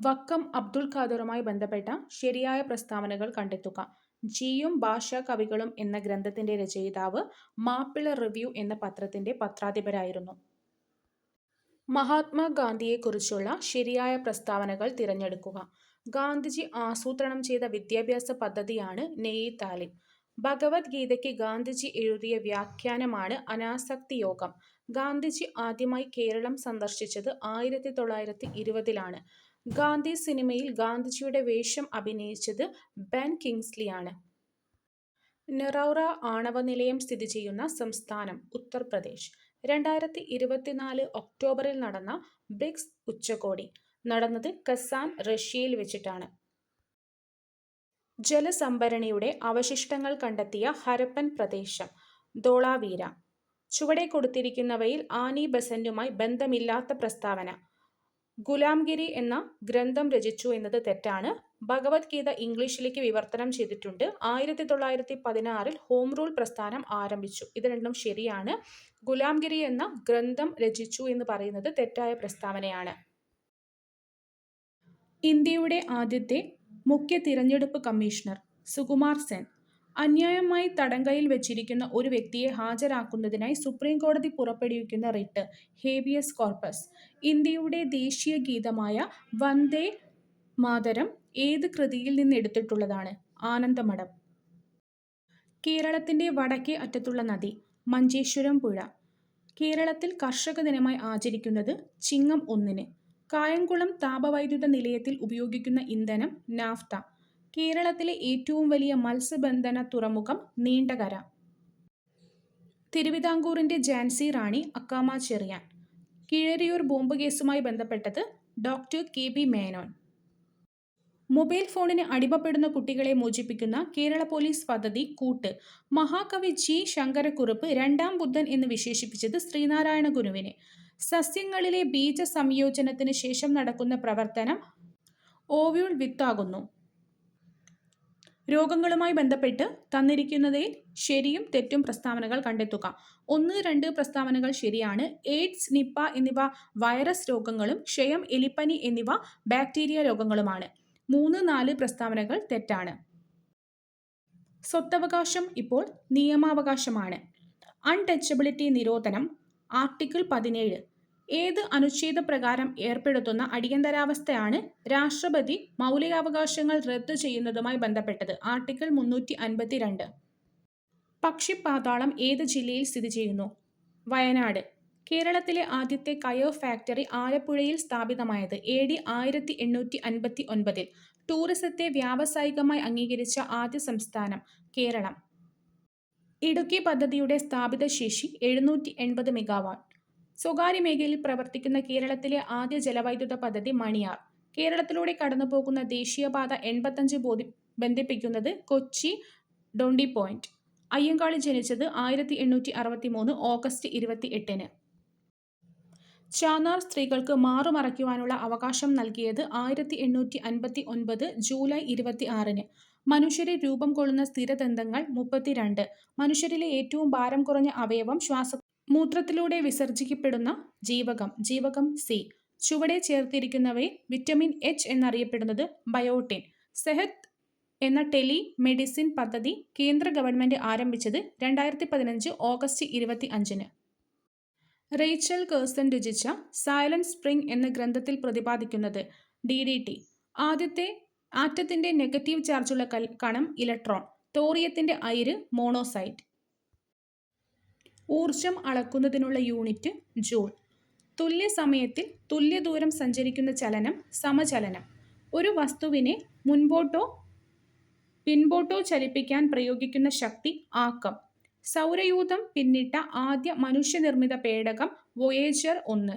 വക്കം അബ്ദുൽ ഖാദറുമായി ബന്ധപ്പെട്ട ശരിയായ പ്രസ്താവനകൾ കണ്ടെത്തുക. ജിയും ഭാഷാകവികളും എന്ന ഗ്രന്ഥത്തിന്റെ രചയിതാവ് മാപ്പിള റിവ്യൂ എന്ന പത്രത്തിന്റെ പത്രാധിപരായിരുന്നു. മഹാത്മാഗാന്ധിയെക്കുറിച്ചുള്ള ശരിയായ പ്രസ്താവനകൾ തിരഞ്ഞെടുക്കുക. ഗാന്ധിജി ആസൂത്രണം ചെയ്ത വിദ്യാഭ്യാസ പദ്ധതിയാണ് നയി താലിം. ഭഗവദ്ഗീതയ്ക്ക് ഗാന്ധിജി എഴുതിയ വ്യാഖ്യാനമാണ് അനാസക്തി യോഗം. ഗാന്ധിജി ആദ്യമായി കേരളം സന്ദർശിച്ചത് 1920-ലാണ്. ഗാന്ധി സിനിമയിൽ ഗാന്ധിജിയുടെ വേഷം അഭിനയിച്ചത് ബെൻ കിങ്സ്ലിയാണ്. നെറൗറ ആണവ നിലയം സ്ഥിതി ചെയ്യുന്ന സംസ്ഥാനം ഉത്തർപ്രദേശ്. 2024 ഒക്ടോബറിൽ നടന്ന ബ്രിക്സ് ഉച്ചകോടി നടന്നത് കസാൻ, റഷ്യയിൽ വെച്ചിട്ടാണ്. ജലസംഭരണിയുടെ അവശിഷ്ടങ്ങൾ കണ്ടെത്തിയ ഹരപ്പൻ പ്രദേശം ധോളാവീര. ചുവടെ കൊടുത്തിരിക്കുന്നവയിൽ ആനി ബസന്റുമായി ബന്ധമില്ലാത്ത പ്രസ്താവന. ഗുലാംഗിരി എന്ന ഗ്രന്ഥം രചിച്ചു എന്നത് തെറ്റാണ്. ഭഗവദ്ഗീത ഇംഗ്ലീഷിലേക്ക് വിവർത്തനം ചെയ്തിട്ടുണ്ട്. 1916 ഹോം റൂൾ പ്രസ്ഥാനം ആരംഭിച്ചു. ഇത് രണ്ടും ശരിയാണ്. ഗുലാംഗിരി എന്ന ഗ്രന്ഥം രചിച്ചു എന്ന് പറയുന്നത് തെറ്റായ പ്രസ്താവനയാണ്. ഇന്ത്യയുടെ ആദ്യത്തെ മുഖ്യ തിരഞ്ഞെടുപ്പ് കമ്മീഷണർ സുകുമാർ സെൻ. അന്യായമായി തടങ്കലിൽ വെച്ചിരിക്കുന്ന ഒരു വ്യക്തിയെ ഹാജരാക്കുന്നതിനായി സുപ്രീം കോടതി പുറപ്പെടുവിക്കുന്ന റിട്ട് ഹേബിയസ് കോർപ്പസ്. ഇന്ത്യയുടെ ദേശീയ ഗീതമായ വന്ദേ മാതരം ഏത് കൃതിയിൽ നിന്ന് എടുത്തിട്ടുള്ളതാണ്? ആനന്ദമഠം. കേരളത്തിന്റെ വടക്കേ അറ്റത്തുള്ള നദി മഞ്ചേശ്വരം പുഴ. കേരളത്തിൽ കർഷക ദിനമായി ആചരിക്കുന്നത് ചിങ്ങം 1-ന്. കായംകുളം താപവൈദ്യുത നിലയത്തിൽ ഉപയോഗിക്കുന്ന ഇന്ധനം നാഫ്ത. കേരളത്തിലെ ഏറ്റവും വലിയ മത്സ്യബന്ധന തുറമുഖം നീണ്ടകര. തിരുവിതാംകൂറിന്റെ ഝാൻസി റാണി അക്കാമ ചെറിയാൻ. കീഴരിയൂർ ബോംബ് കേസുമായി ബന്ധപ്പെട്ടത് doctor K B Menon. Mobile ഫോണിന് അടിമപ്പെടുന്ന കുട്ടികളെ മോചിപ്പിക്കുന്ന കേരള പോലീസ് പദ്ധതി കൂട്ട്. മഹാകവി ജി ശങ്കരക്കുറുപ്പ് രണ്ടാം ബുദ്ധൻ എന്ന് വിശേഷിപ്പിച്ചത് ശ്രീനാരായണ ഗുരുവിനെ. സസ്യങ്ങളിലെ ബീജ സംയോജനത്തിന് ശേഷം നടക്കുന്ന പ്രവർത്തനം ഓവ്യൂൾ വിത്താകുന്നു. രോഗങ്ങളുമായി ബന്ധപ്പെട്ട് തന്നിരിക്കുന്നതിൽ ശരിയും തെറ്റും പ്രസ്താവനകൾ കണ്ടെത്തുക. 1, 2 പ്രസ്താവനകൾ ശരിയാണ്. എയ്ഡ്സ്, നിപ്പ എന്നിവ വൈറസ് രോഗങ്ങളും ക്ഷയം, എലിപ്പനി എന്നിവ ബാക്ടീരിയ രോഗങ്ങളുമാണ്. 3, 4 പ്രസ്താവനകൾ തെറ്റാണ്. സ്വത്തവകാശം ഇപ്പോൾ നിയമാവകാശമാണ്. അൺടച്ചബിലിറ്റി നിരോധനം ആർട്ടിക്കിൾ 17 ഏത് അനുച്ഛേദപ്രകാരം ഏർപ്പെടുത്തുന്ന അടിയന്തരാവസ്ഥയാണ്? രാഷ്ട്രപതി മൗലികാവകാശങ്ങൾ റദ്ദു ചെയ്യുന്നതുമായി ബന്ധപ്പെട്ടത് ആർട്ടിക്കിൾ 352. പക്ഷിപ്പാതാളം ഏത് ജില്ലയിൽ സ്ഥിതി ചെയ്യുന്നു? വയനാട്. കേരളത്തിലെ ആദ്യത്തെ കയർ ഫാക്ടറി ആലപ്പുഴയിൽ സ്ഥാപിതമായത് AD 1859. ടൂറിസത്തെ വ്യാവസായികമായി അംഗീകരിച്ച ആദ്യ സംസ്ഥാനം കേരളം. ഇടുക്കി പദ്ധതിയുടെ സ്ഥാപിത ശേഷി 780 മെഗാവാട്ട്. സ്വകാര്യ മേഖലയിൽ പ്രവർത്തിക്കുന്ന കേരളത്തിലെ ആദ്യ ജലവൈദ്യുത പദ്ധതി മണിയാർ. കേരളത്തിലൂടെ കടന്നുപോകുന്ന ദേശീയപാത 85 ബന്ധിപ്പിക്കുന്നത് കൊച്ചി ഡോണ്ടി പോയിന്റ്. അയ്യങ്കാളി ജനിച്ചത് 1863 ഓഗസ്റ്റ് 28-ന്. ചാന്നാർ സ്ത്രീകൾക്ക് മാറുമറയ്ക്കുവാനുള്ള അവകാശം നൽകിയത് 1859 ജൂലൈ 26-ന്. മനുഷ്യരെ രൂപം കൊള്ളുന്ന സ്ഥിരദന്തങ്ങൾ 32. മനുഷ്യരിലെ ഏറ്റവും ഭാരം കുറഞ്ഞ അവയവം മൂത്രത്തിലൂടെ വിസർജിക്കപ്പെടുന്ന ജീവകം സി. ചുവടെ ചേർത്തിരിക്കുന്നവയിൽ വിറ്റമിൻ H എന്നറിയപ്പെടുന്നത് ബയോട്ടിൻ. സെഹത്ത് എന്ന ടെലി മെഡിസിൻ പദ്ധതി കേന്ദ്ര ഗവൺമെന്റ് ആരംഭിച്ചത് 2015 ഓഗസ്റ്റ് 25-ന്. റേച്ചൽ കേഴ്സൺ രചിച്ച സൈലന്റ് സ്പ്രിംഗ് എന്ന ഗ്രന്ഥത്തിൽ പ്രതിപാദിക്കുന്നത് DDT. ആറ്റത്തിന്റെ നെഗറ്റീവ് ചാർജുള്ള കണം ഇലക്ട്രോൺ. തോറിയത്തിന്റെ അയിര് മോണോസൈറ്റ്. ഊർജം അളക്കുന്നതിനുള്ള യൂണിറ്റ് ജൂൾ. തുല്യ സമയത്തിൽ തുല്യ ദൂരം സഞ്ചരിക്കുന്ന ചലനം സമചലനം. ഒരു വസ്തുവിനെ മുൻപോട്ടോ പിൻപോട്ടോ ചലിപ്പിക്കാൻ പ്രയോഗിക്കുന്ന ശക്തി ആക്കം. സൗരയൂഥം പിന്നിട്ട ആദ്യ മനുഷ്യനിർമ്മിത പേടകം വോയേജർ 1.